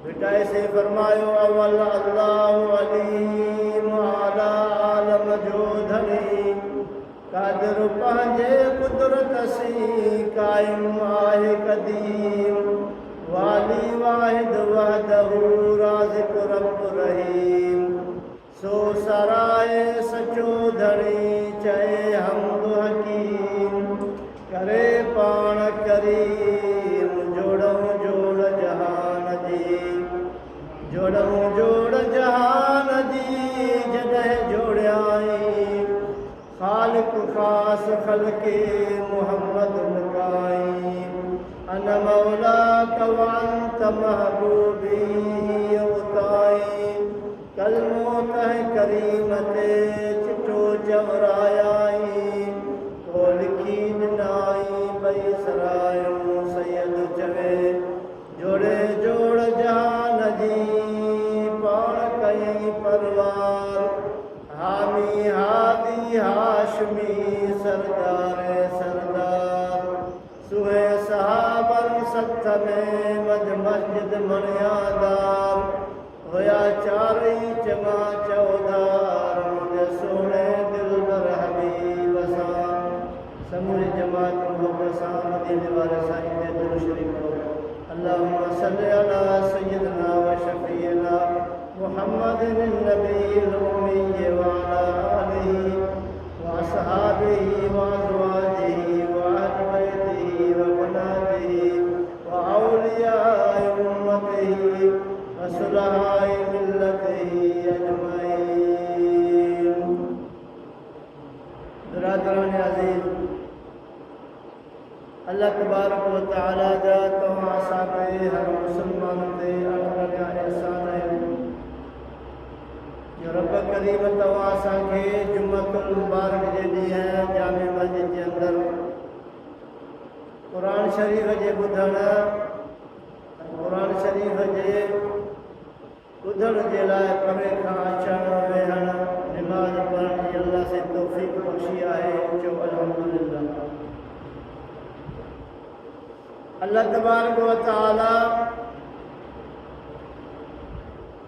बेटा से फरमायो अवल अल्लाह अलीम आला आलम जो धनी कादिर पंहिंजे कुदरत सी कायम आहे कदीम वाली वाहिद वहदहू राज़िक रब रहीम सो सराए सचो धनी चए हमद हकीम करे पाण करीम जोड़ऊं जोड़ जहान जी जोड़ऊं जोड़ जहान जी जॾहिं जोड़ियाई खालिक खास खलके मोहम्मद मुकाई अन मौला कवांत महबूबी उताई कलमो तह करीम ते चिठो चवरायाई तो लिखी ॾिनाई भई सरायूं सैयद चवे जोड़े जोड़ जहान जी पाण कयई परवार हामी हादी हाशमी सरदार सरदार सुहे सहाबन सत्थ में मस्जिद मनियादार होया चारी चङा चौधार मुंहिंजे सोने दिलबर हबीब सां समूरी जमात मोहब्बत सां मदीने वाले साईं ते दुरूद शरीफ पढ़ो अल्लाहुम्मा सल्लि अला सय्यिदना व शफीना मुहम्मदिन नबील उम्मी व अला आलिही व असहाबिही व अज़वाजिही व अहलि बैतिही व बनातिही व औलियाए उम्मतिही व सुलहाए मिल्लतिही अजमईन। बिरादरान अज़ीज़, अल्लाह तबारक व तआला जा तव्हां असांखे हर मुसलमान ते अनहद एहसान आहे जो रब करीम तव्हां असांखे जुम्मतुल मुबारक जे ॾींहुं जामे मस्जिद जे अंदरि क़ुरान शरीफ़ जे ॿुधण क़ुरान शरीफ़ जे ॿुधण जे लाइ परे खां अचणु वेहण निमाज़ पढ़ण जी अल्लाह से तौफ़ीक़ बख़्शी आहे। चओ अल्हम्दुलिल्लाह। अल्लाह तबारक व तआला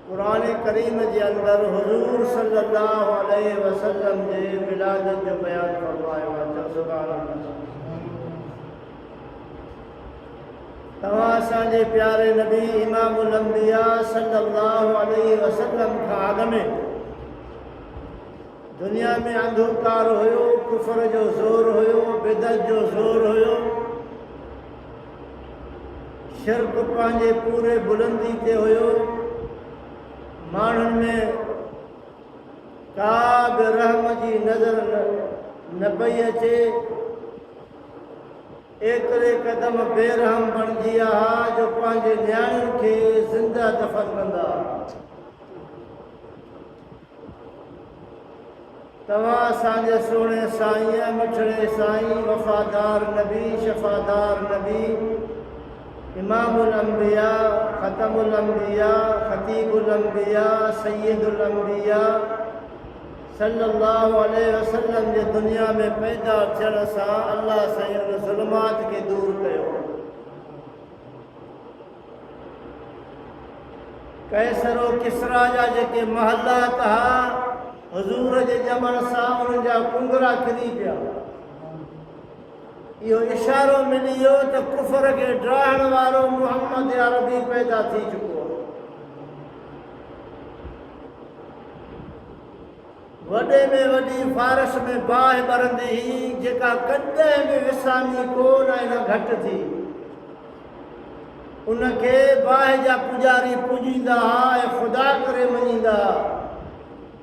कुरान करीम जे अंदरि हुज़ूर सल्लल्लाहु अलैहि वसल्लम जे विलादत जो बयानु फरमायो आहे। सुभान अल्लाह। तव्हां असांजे प्यारे नबी इमामुल अंबिया सल्लल्लाहु अलैहि वसल्लम खां अॻु में दुनिया में अंधकार हुयो, कुफर जो ज़ोर हुयो, बिदअत जो ज़ोर हुयो, शिर्क पंहिंजे पूरे बुलंदी ते हुयो, माण्हुनि में का बि रहम जी नज़र न पई अचे, एतिरे क़दम बेरहम बणिजी विया जो पंहिंजे नियाणियुनि खे ज़िंदा दफ़न कंदा। तव्हां असांजे सुहिणे साईं मिठड़े साईं वफ़ादार नबी शफ़ादार नबी इमामुल अंबिया ख़तमुल अंबिया ख़तीबुल अंबिया सय्यदुल अंबिया सल्लल्लाहु अलैहि वसल्लम जे दुनिया में पैदा थियण सां अल्लाह साईं उन ज़ुल्मात खे दूर कयो। कैसरो किसरा जा जेके महलात हुआ हुज़ूर जे ॼमण सां उन्हनि जा कुंगरा किरी पिया। इहो इशारो मिली वियो त कुफर खे ड्राहण वारो मुहम्मद अरबी पैदा थी चुको आहे। वॾे में वॾी फारस में बाहि ॿरंदी हुई जेका कॾहिं बि विसामी कोन ऐं घटि थी। उनखे बाहि जा पुजारी पूॼींदा हुआ ऐं ख़ुदा करे मञींदा हुआ।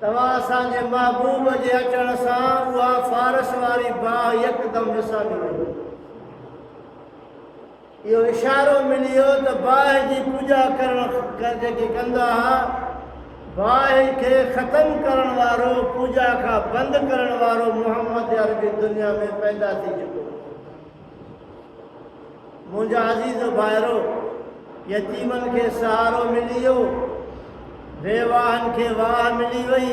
तव्हां असांजे महबूब जे अचण सां उहा फारस वारी बाहि यकदम विसामी वई। इहो इशारो मिली वियो त बाहि जी पूॼा करण जेके कंदा हुआ, बाहि खे ख़तमु करण वारो, पूॼा खां बंदि करण वारो मुहम्मद अरबी दुनिया में पैदा थी चुको। मुंहिंजा अज़ीज़ भाइरो, यतीमनि खे सहारो मिली वियो, बेवाहनि खे वाह मिली वई,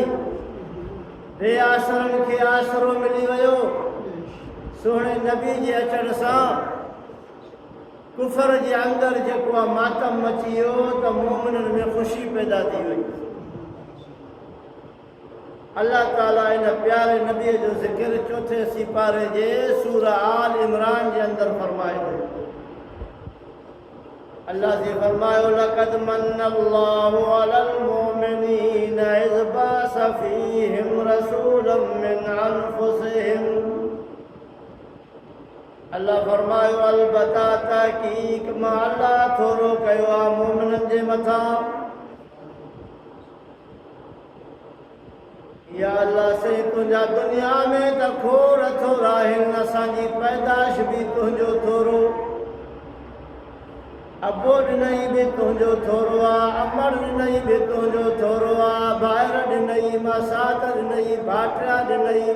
बेआसरनि खे आसरो मिली वियो। सुहिणे नबी जे अचण सां कुफर जे अंदर जेको आहे मातम मची वियो त मोमिननि में ख़ुशी पैदा थी वई। अल्लाह ताला इन प्यारे नबीअ जो ज़िक्र चौथे सिपारे जे सूरा आल इमरान जे अंदर फरमाए थो। अल्लाह जी फरमायो लक़द मन्नल्लाहु अलल मोमिनीन इज़ बअस फ़ीहिम रसूलन मिन अनफुसिहिम। अल्लाह फरमायो अलबत्ता तहक़ीक़ मां अल्लाह थोरो कयो आहे मोमिननि जे मथां। या अल्लाह से तुंहिंजा दुनिया में त खोड़ थोरा आहिनि, असांजी पैदाश बि तुंहिंजो थोरो, अबो ॾिनई बि तुंहिंजो थोरो आहे, अमर ॾिनई बि तुंहिंजो थोरो आहे, ॿाहिरि ॾिनई, मासात ॾिनई, भाटिया ॾिनई,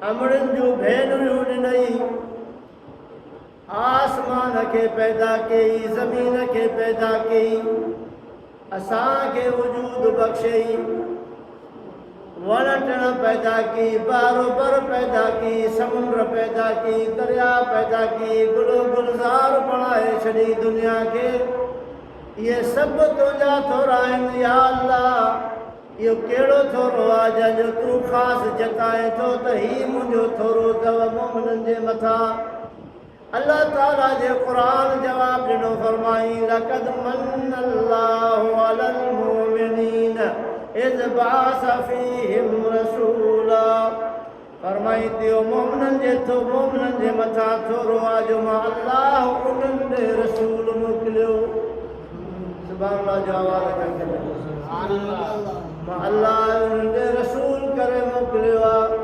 अमड़नि जूं भेनरियूं ॾिनई, आसमान खे पैदा कई, ज़मीन खे पैदा कई, असांखे वजूद बख़्शई, वण टिण पैदा की, बारोबर पैदा की, समुंड पैदा की, दरिया पैदा की, गुल गुलज़ार बणाए छॾी दुनिया के। ये सभु तुंहिंजा थोरा आहिनि या अल्लाह। इहो कहिड़ो थोरो आहे जंहिंजो तूं ख़ासि जताए थो त हीउ मुंहिंजो थोरो अथव मोमिननि जे मथां। अल्लाह ताला जे क़ुरान जवाब ॾिनो फरमाई लक़द मन्नल्लाहु अलल मोमिनीन इज़ बअस फ़ीहिम रसूला। फरमाई थियो मोमिननि जे मथां थोरो आहे जो मां अल्लाह उन्हनि ॾे रसूल मोकिलियो। सुभान अल्लाह जो आवाज़ कंदे मां अल्लाह उन्हनि ॾे रसूल करे मोकिलियो आहे,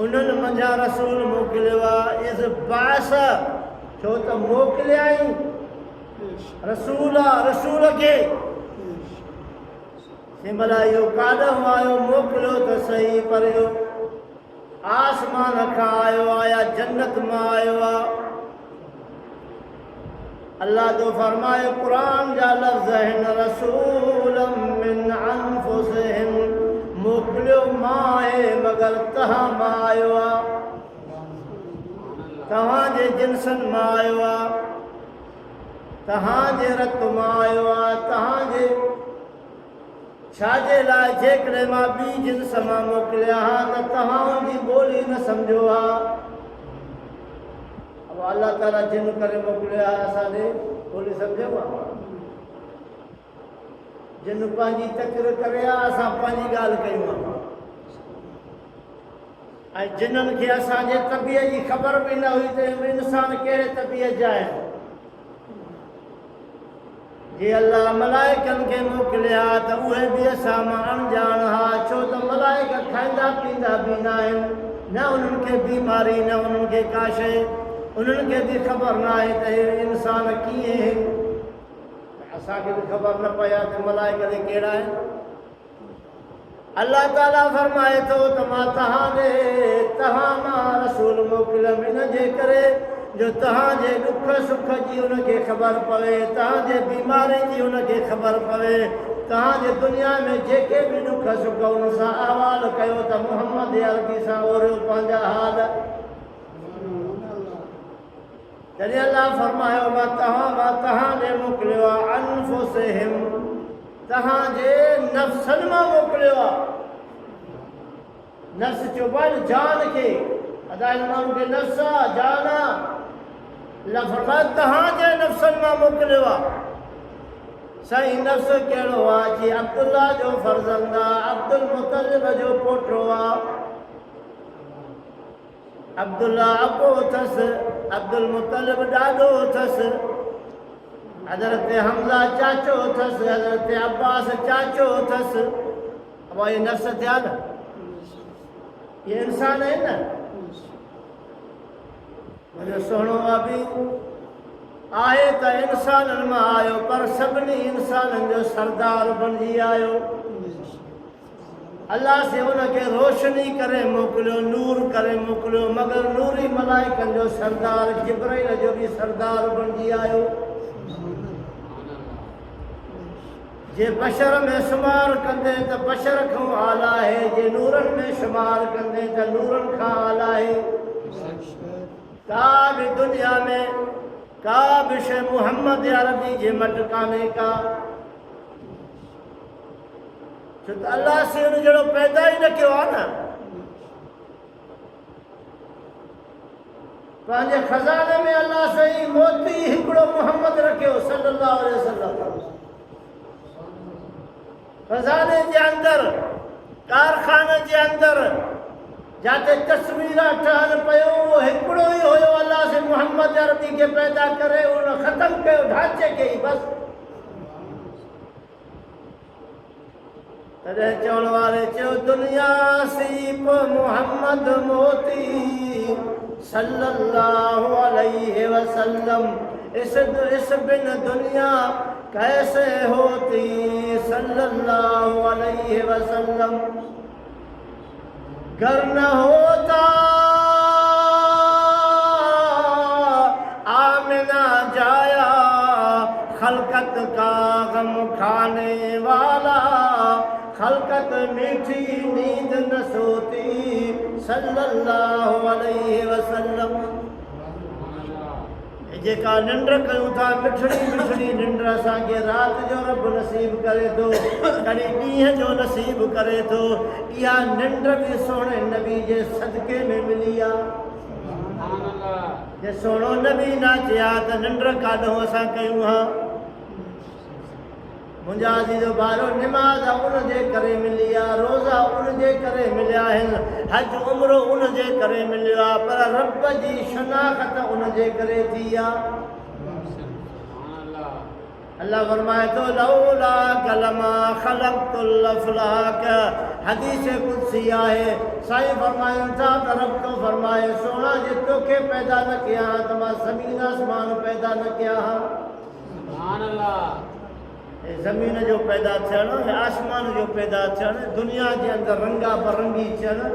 उन्हनि मंझां रसूल मोकिलियो आहे। इज़ बअस छो त मोकिलियाई रसूल आहे, रसूल खे हिनमहिल इहो काॾों आयो मोकिलियो त सही, पर इहो आसमान खां आयो आहे या जन्नत मां आयो आहे। अल्लाह जो फरमाए क़ुरान जा लफ़्ज़ आहिनि रसूलन मिन अनफुसिहिम, मोकिलियो मां आहे मगर तव्हां मां आयो आहे, तव्हांजे जिन्सनि मां आयो आहे, तव्हांजे रत मां आयो आहे। तव्हांजे छाजे लाइ जेकॾहिं मां ॿी जिन्स मां मोकिलिया हा त तव्हां उनजी ॿोली न सम्झो हा। अब अल्लाह ताला जिन करे मोकिलियो आहे असांजे ॿोली सम्झो आहे। जिन पंहिंजी तकरीर करे आहे, असां पंहिंजी ॻाल्हि कयूं आहे। ऐं जिन्हनि खे असांजे तबियत जी ख़बर बि न हुई त इंसान कहिड़े तबियत जा आहिनि। जे अल्लाह मलाइकनि खे मोकिलिया त उहे बि असां मां अणॼाण हा, छो त मलाइक खाईंदा पीअंदा बि न आहिनि, न उन्हनि खे बीमारी, न उन्हनि खे का शइ, उन्हनि खे बि ख़बर न आहे त हे इंसान कीअं आहे। असांखे बि ख़बर न पई आहे त मलाइक कहिड़ा आहिनि। अल्लाह ताला फरमाए थो त मां तव्हां मां रसूल मोकिलियमि इन जे करे जो तव्हांजे ॾुख सुख जी उनखे ख़बर पवे, तव्हांजे बीमारी जी उनखे ख़बर पवे, तव्हांजे दुनिया में जेके बि ॾुख सुख उन सां अहवाल कयो त मोहम्मद अरबी सां ओरियो पंहिंजा हाल। जॾहिं अल्लाह फरमायो मां तव्हां ॾे मोकिलियो आहे अनफुसिहिम, तव्हांजे नफ़्सनि मां मोकिलियो आहे। नफ़्स चइबो आहे जान खे, अदा हिन माण्हू खे नफ़्स आहे, जान आहे, लफ़्ज़ तव्हांजे नफ़्सनि मां मोकिलियो आहे। सही नफ़्स कहिड़ो आहे? जी अब्दुल्ला जो फर्ज़ंद आहे, अब्दुल मुतलिब जो पोटो आहे। अब्दुल्ला अबो अथसि, अब्दुल मुतलिब ॾाॾो अथसि, हज़रत हमज़ा चाचो अथसि, हज़रत अब्बास चाचो अथसि। अब ये नफ़्स थिया न, ये इंसान है न। मुझे सुहिणो अभी आहे त इंसाननि मां आयो, पर सभिनी इंसाननि जो सरदार बणिजी आयो। अल्लाह से उनखे रोशनी करे मोकिलियो, नूर करे मोकिलियो, मगर नूरी मलाइकनि जो सरदार जिब्राइल जो बि सरदार बणिजी आयो। जे बशर में शुमार कंदे त बशर खां आला आहे, जे नूरनि में शुमार कंदे त नूरनि खां आला आहे। का भी दुनिया में का भी शइ मोहम्मद अरबी जे मट कान्हे का। छो त अल्लाह से उन जहिड़ो पैदा ई न कयो आहे न। पंहिंजे खज़ाने में अल्लाह साईं मोती हिकिड़ो मोहम्मद रखियो सल्लल्लाहु अलैहि वसल्लम। खज़ाने जे अंदरि कारखाने जे अंदरि जाते तस्वीर ठहनि पियो उहो हिकिड़ो ई हुयो अल्लाह से मोहम्मद अरबी खे पैदा करे उन ख़तमु कयो ढांचे खे ई बसि। तॾहिं चवण वारे चयो दुनिया सीप मोहम्मद मोती सल्लल्लाहु अलैहि वसल्लम। इस बिन दुनिया कैसे होती सल्लल्लाहु अलैहि वसल्लम। घर न होता आमिना जाया खलकत का गम खाने वाला। खलकत मीठी नींद न सोती सल्लल्लाहु अलैहि वसल्लम। जेका निंड कयूं था मिठड़ी मिठड़ी निंड असांखे राति जो रब नसीब करे थो कॾहिं ॾींहं जो नसीब करे थो। इहा निंड बि सोणे नबी जे सदके में मिली आहे। जे सोणो नबी न चया त निंड काॾों असां कयूं हा। मुंहिंजा अज़ीज़ो भाइरो निमाज़ उन जे करे मिली आहे रोज़ा उन जे करे मिलिया आहिनि हज उमिरो उन जे करे मिलियो आहे पर रब जी शनाख़त उन जे करे थी आहे। अल्लाह फरमाए थो लौला कलमा ख़लक़तुल अफ़लाक। हदीस कुदसी आहे साईं फरमाइनि था त रब तो फरमाए सोना जे तोखे पैदा न कया हा त मां ज़मीन आसमान पैदा न कया हा। सुभान अल्लाह। ज़मीन जो पैदा थियणु आसमान जो पैदा थियणु दुनिया जे अंदरि रंगा बरंगी थियणु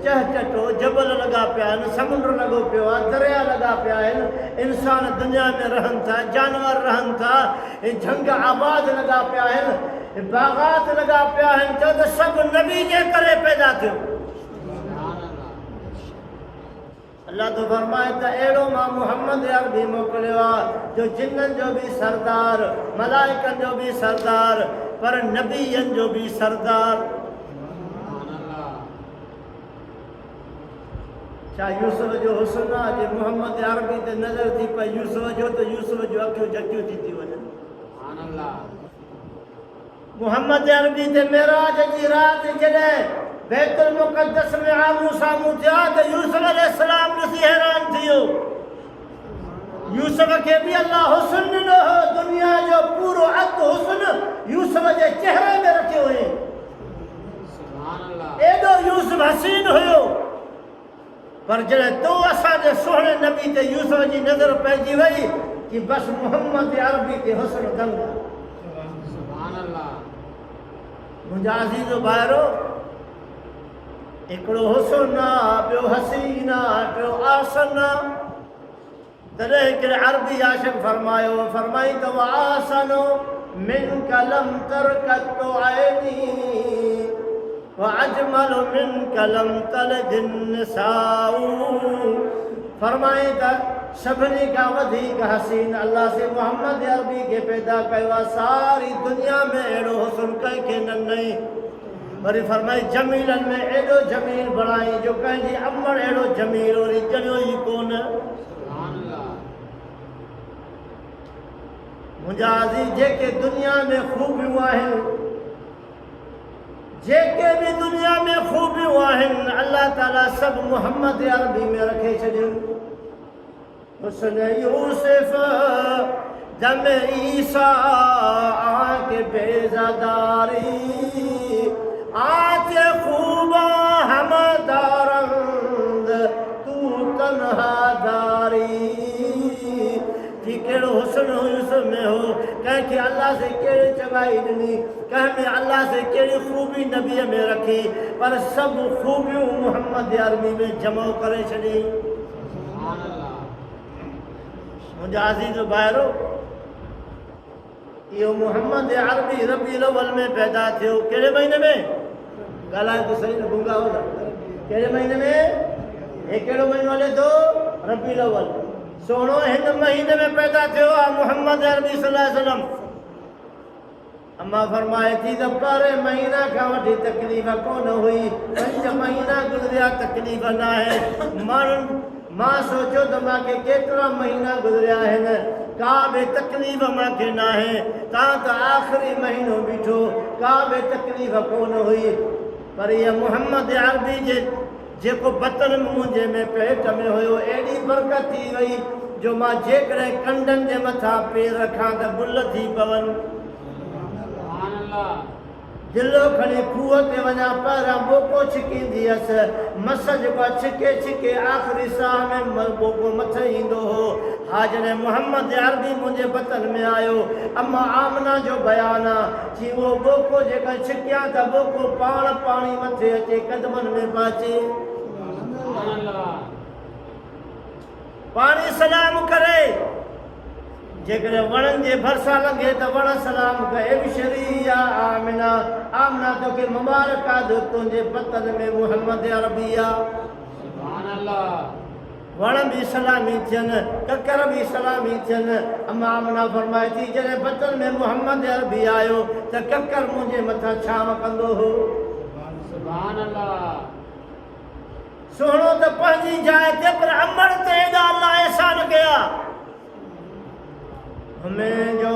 चह चटो जबल लॻा पिया आहिनि समुंड लॻो पियो आहे दरिया लॻा पिया आहिनि इंसान दुनिया में रहनि था जानवर रहनि था झंग आबाद लॻा पिया आहिनि बाग़ात लॻा पिया आहिनि चओ त सभु नबी जे करे पैदा थियो। अल्लाह तो फरमाए त अहिड़ो मां मोहम्मद अरबी मोकिलियो आहे जो जिन्ननि जो बि सरदार मलाइकनि जो बि सरदार पर नबीयनि जो बि सरदार। छा यूसुफ जो हुस्न आहे जे मोहम्मद अरबी ते नज़र थी पए यूसुफ जो त यूसुफ जो अखियूं झकियूं थी वञनि। मोहम्मद अरबी ते मेराज जी राति जॾहिं बैतुल मुक़द्दस में आमू साम्हूं थिया त यूसुफ अलैहिस्सलाम ॾिसी हैरान थी वियो। यूसुफ खे बि अल्लाह हुस्न ॾिनो हो दुनिया जो पूरो अधु हुस्न यूसुफ जे चेहरे में रखियो हुई। एॾो यूसुफ हसीन हुयो पर जॾहिं तो असांजे सुहिणे नबी ते यूसुफ जी नज़र पइजी वई कि बसि मोहम्मद अरबी ते हुस्न दंग। मुंहिंजा अज़ीज़ो भाइरो हिकिड़ो हुस्न आहे ॿियो हसीन आहे टियों आसन आहे। तॾहिं हिकिड़े अरबी आशिक़ फरमायो फरमाई त आसनो मिन कलम तरकत आइनी व अजमल मिन कलम तलद निसाउ। फरमाई त सभिनी खां वधीक हसीन अल्लाह से मोहम्मद अरबी खे पैदा कयो आहे। सारी दुनिया में अहिड़ो हुस्न कंहिंखे नई वरी फरमाई जमीलनि में एॾो जमील बणाई जो कंहिंजी अमड़ अहिड़ो जमील वरी ॼणियो ई कोन। मुंहिंजा अज़ीज़ जेके दुनिया में खूबियूं आहिनि जेके बि दुनिया में खूबियूं आहिनि अल्लाह ताला सभु मोहम्मद अरबी में रखे छॾियूं। हुस्न यूसुफ दम ईसा आके बेज़ादारी आते खूबा हम दारंद तू तन्हा दारी। कि कहिड़ो हुस्न यूसुफ में हो कंहिंखे अल्लाह से कहिड़ी चङाई ॾिनी कंहिं में अल्लाह से कहिड़ी ख़ूबी नबीअ में रखी पर सभु ख़ूबियूं मोहम्मद अरबी में जमो करे छॾी। मुंहिंजा अज़ीज़ भाइरो इहो मोहम्मद अरबी रबीउल अव्वल में पैदा थियो। कहिड़े महीने में ॻाल्हाए त सही न गुंगा हो कहिड़े महीने में हे कहिड़ो महीनो हले थो रबीउल अव्वल सोनो हिन महीने में पैदा थियो आ मोहम्मद अरबी सल्लल्लाहु अलैहि वसल्लम। अम्मा फरमाए थी त पर महीना का वठी तकलीफ़ कोन हुई, 5 महीना गुज़रिया तकलीफ़ न आहे। मां सोचो त मूंखे केतिरा महीना गुज़रिया आहिनि, का बि तकलीफ़ मूंखे न आहे। तव्हां त आख़िरी महीनो बीठो, का बि तकलीफ़ कोन हुई। पर इहा मोहम्मद अरबी जे जेको बतन मुंहिंजे में पेट में हुयो, एॾी बरकत थी वई जो मां जेकॾहिं कंडनि जे मथां पेर रखां त गुल थी पवनि। दिलो खणी खूह ते वञा, पहिरां ॿोको छिकींदी हुअसि, मस जेको छिके छिके आख़िरी साह में ॿोको मथे ईंदो हो। हा जॾहिं मोहम्मद अरबी मुंहिंजे बतन में आयो, अम्मा आमना जो बयान आहे जी उहो ॿोको जेका छिकिया त ॿोको पाण पाणी मथे अचे, कदमनि में पहुचे। पाणी सलाम करे, जेकॾहिं वणनि जे भरिसां लंघे त वण सलाम कहे बिशरी या आमिना, आमिना तोखे मुबारक आहे तुंहिंजे बतन में मोहम्मद अरबी आहे। वण भी सलामी थियनि, ककर भी सलामी थियनि। अम्मा आमना फरमाए थी जॾहिं बतन में मोहम्मद अरबी आयो त ककर मुंहिंजे मथां छांव कंदो हो। सोनो त पंहिंजी जाइ ते, पर अमर ते एॾा अल्लाह एहसान कया। हमें जो